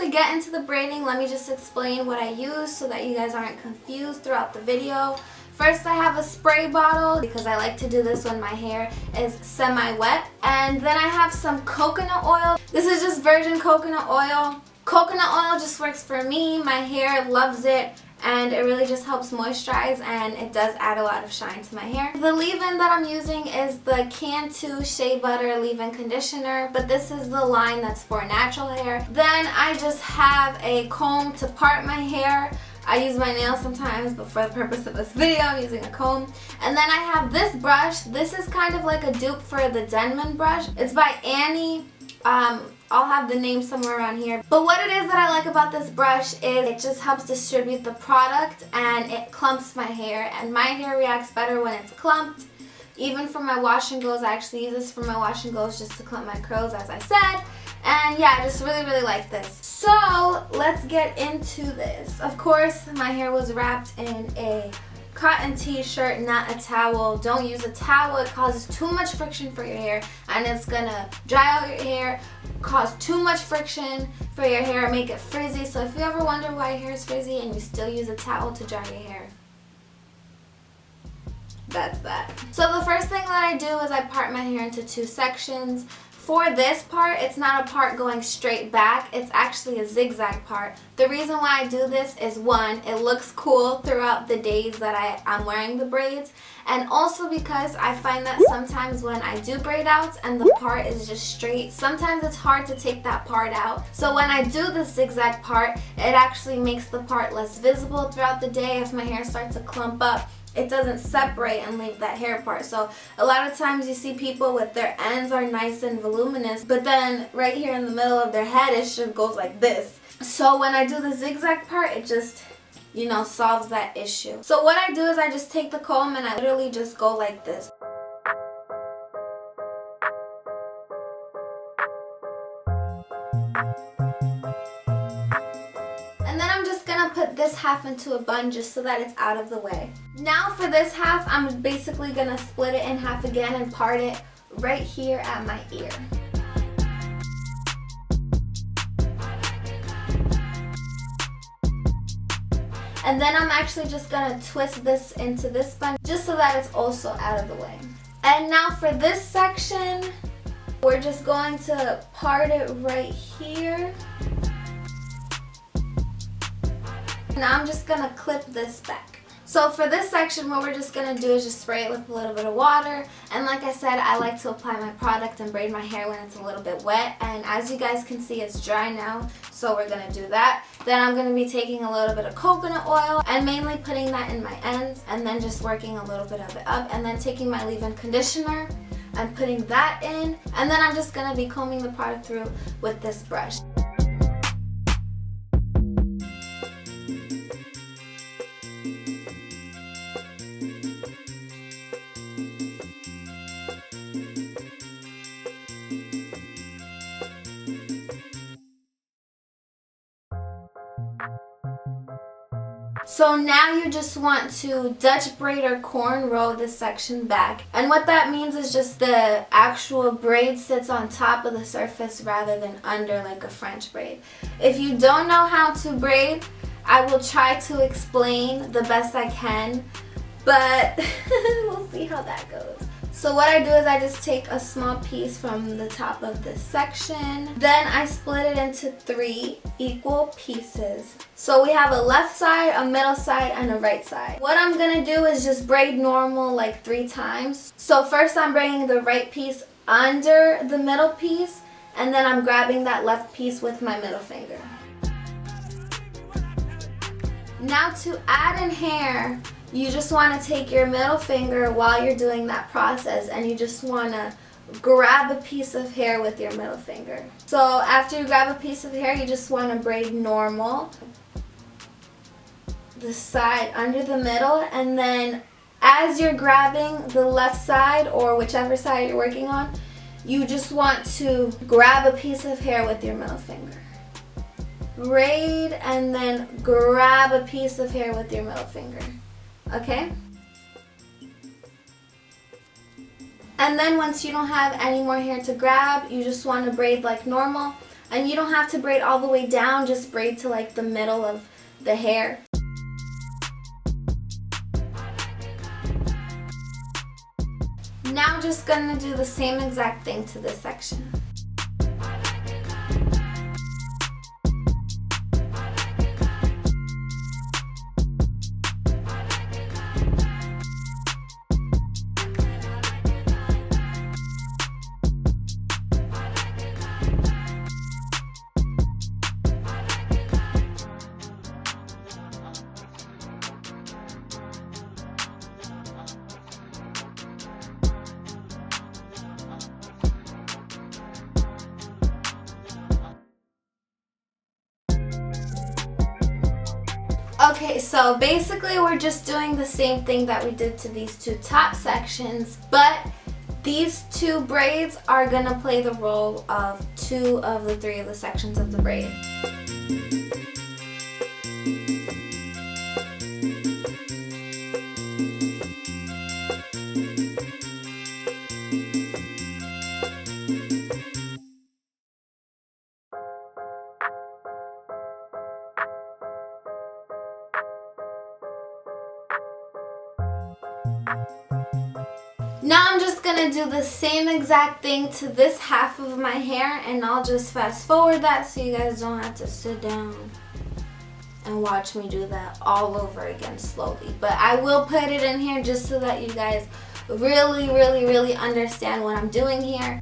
to get into the braiding, let me just explain what I use so that you guys aren't confused throughout the video. First, I have a spray bottle because I like to do this when my hair is semi-wet. And then I have some coconut oil. This is just virgin coconut oil. Coconut oil just works for me. My hair loves it. And it really just helps moisturize, and it does add a lot of shine to my hair. The leave-in that I'm using is the Cantu Shea Butter Leave-In Conditioner, but this is the line that's for natural hair. Then I just have a comb to part my hair. I use my nails sometimes, but for the purpose of this video, I'm using a comb. And then I have this brush. This is kind of like a dupe for the Denman brush. It's by Annie. I'll have the name somewhere around here. But what it is that I like about this brush is it just helps distribute the product and it clumps my hair. And my hair reacts better when it's clumped. Even for my wash and goes, I actually use this for my wash and goes just to clump my curls, as I said. And yeah, I just really like this. So let's get into this. Of course, my hair was wrapped in a cotton t-shirt, not a towel. Don't use a towel. It causes too much friction for your hair and it's gonna dry out your hair, cause too much friction for your hair, make it frizzy. So if you ever wonder why your hair is frizzy and you still use a towel to dry your hair, that's that. So the first thing that I do is I part my hair into two sections. For this part, it's not a part going straight back, it's actually a zigzag part. The reason why I do this is, one, it looks cool throughout the days that I'm wearing the braids, and also because I find that sometimes when I do braid outs and the part is just straight, sometimes it's hard to take that part out. So when I do the zigzag part, it actually makes the part less visible throughout the day. If my hair starts to clump up, it doesn't separate and leave that hair part. So a lot of times you see people with their ends are nice and voluminous, but then right here in the middle of their head it just goes like this. So when I do the zigzag part, it just, you know, solves that issue. So what I do is I just take the comb and I literally just go like this. And then I'm just gonna put this half into a bun just so that it's out of the way. Now for this half, I'm basically gonna split it in half again and part it right here at my ear. And then I'm actually just gonna twist this into this bun just so that it's also out of the way. And now for this section, we're just going to part it right here. Now I'm just gonna clip this back. So for this section, what we're just gonna do is just spray it with a little bit of water. And like I said, I like to apply my product and braid my hair when it's a little bit wet. And as you guys can see, it's dry now, so we're gonna do that. Then I'm gonna be taking a little bit of coconut oil and mainly putting that in my ends and then just working a little bit of it up, and then taking my leave-in conditioner and putting that in. And then I'm just gonna be combing the product through with this brush. So now you just want to Dutch braid or cornrow this section back. And what that means is just the actual braid sits on top of the surface rather than under like a French braid. If you don't know how to braid, I will try to explain the best I can, but we'll see how that goes. So what I do is I just take a small piece from the top of this section. Then I split it into 3 equal pieces. So we have a left side, a middle side, and a right side. What I'm gonna do is just braid normal like 3 times. So first I'm bringing the right piece under the middle piece, and then I'm grabbing that left piece with my middle finger. Now to add in hair, you just want to take your middle finger while you're doing that process, and you just want to grab a piece of hair with your middle finger. So after you grab a piece of hair, you just want to braid normal, the side under the middle, and then as you're grabbing the left side or whichever side you're working on, you just want to grab a piece of hair with your middle finger. Braid and then grab a piece of hair with your middle finger. Okay? And then once you don't have any more hair to grab, you just want to braid like normal. And you don't have to braid all the way down, just braid to like the middle of the hair. Now I'm just gonna do the same exact thing to this section. Okay, so basically we're just doing the same thing that we did to these two top sections, but these two braids are gonna play the role of 2 of the 3 of the sections of the braid. Now I'm just gonna do the same exact thing to this half of my hair, and I'll just fast forward that so you guys don't have to sit down and watch me do that all over again slowly. But I will put it in here just so that you guys really understand what I'm doing here.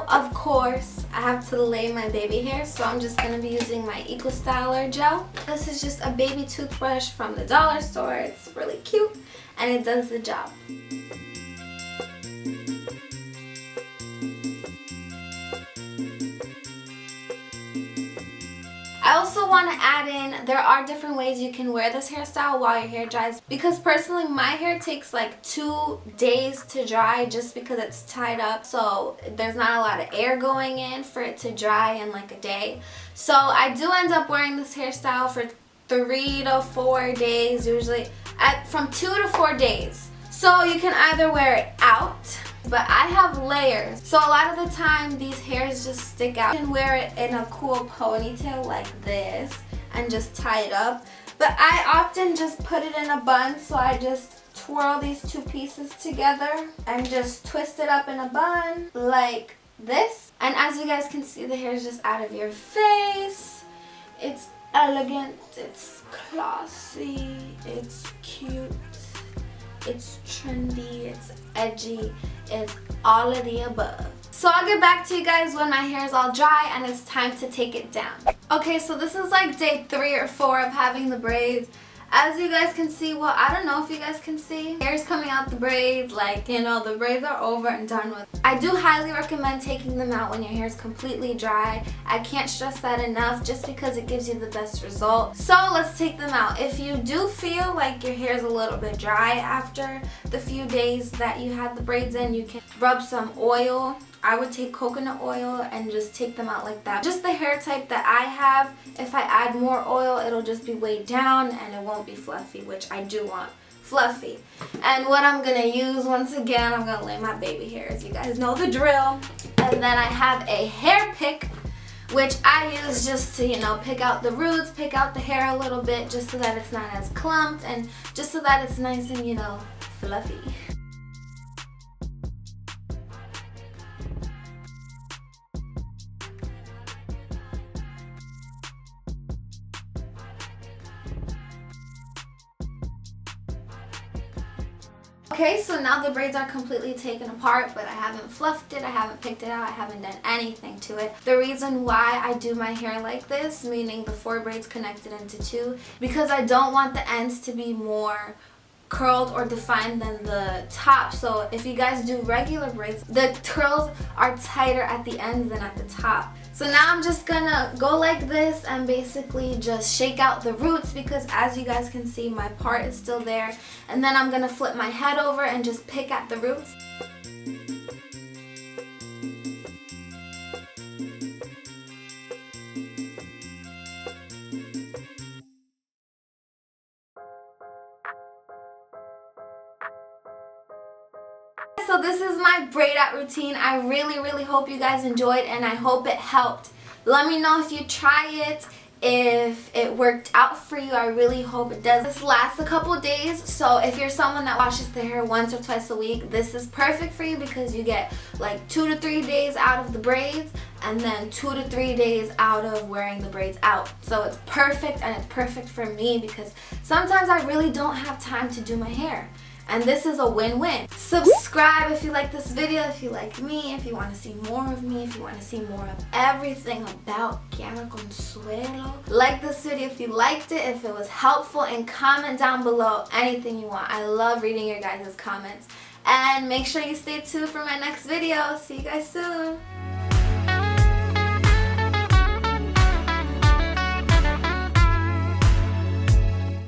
Of course, I have to lay my baby hair, so I'm just going to be using my Eco Styler gel. This is just a baby toothbrush from the dollar store. It's really cute and it does the job. I also want to add in, there are different ways you can wear this hairstyle while your hair dries, because personally my hair takes like 2 days to dry just because it's tied up, so there's not a lot of air going in for it to dry in like a day. So I do end up wearing this hairstyle for 3 to 4 days, usually from 2 to 4 days. So you can either wear it out, but I have layers, so a lot of the time these hairs just stick out. You can wear it in a cool ponytail like this and just tie it up, but I often just put it in a bun, so I just twirl these 2 pieces together and just twist it up in a bun like this. And as you guys can see, the hair is just out of your face. It's elegant, it's classy, it's cute, it's trendy, it's edgy, it's all of the above. So I'll get back to you guys when my hair is all dry and it's time to take it down. Okay, so this is like day 3 or 4 of having the braids. As you guys can see, well, I don't know if you guys can see, hair's coming out the braids, like, you know, the braids are over and done with. I do highly recommend taking them out when your hair is completely dry. I can't stress that enough, just because it gives you the best result. So let's take them out. If you do feel like your hair is a little bit dry after the few days that you had the braids in, you can rub some oil. I would take coconut oil and just take them out like that. Just the hair type that I have, if I add more oil, it'll just be weighed down and it won't be fluffy, which I do want fluffy. And what I'm gonna use, once again, I'm gonna lay my baby hairs. You guys know the drill. And then I have a hair pick, which I use just to, you know, pick out the roots, pick out the hair a little bit, just so that it's not as clumped and just so that it's nice and, you know, fluffy. Okay, so now the braids are completely taken apart, but I haven't fluffed it, I haven't picked it out, I haven't done anything to it. The reason why I do my hair like this, meaning the 4 braids connected into 2, because I don't want the ends to be more curled or defined than the top. So if you guys do regular braids, the curls are tighter at the ends than at the top. So now I'm just gonna go like this and basically just shake out the roots, because as you guys can see, my part is still there. And then I'm gonna flip my head over and just pick at the roots. So this is my braid out routine. I really hope you guys enjoyed, and I hope it helped. Let me know if you try it, if it worked out for you. I really hope it does. This lasts a couple days, so if you're someone that washes their hair once or twice a week, this is perfect for you, because you get like 2 to 3 days out of the braids and then 2 to 3 days out of wearing the braids out. So it's perfect, and it's perfect for me because sometimes I really don't have time to do my hair. And this is a win-win. Subscribe if you like this video, if you like me, if you want to see more of me, if you want to see more of everything about Kiara Consuelo. Like this video if you liked it, if it was helpful, and comment down below anything you want. I love reading your guys' comments. And make sure you stay tuned for my next video. See you guys soon.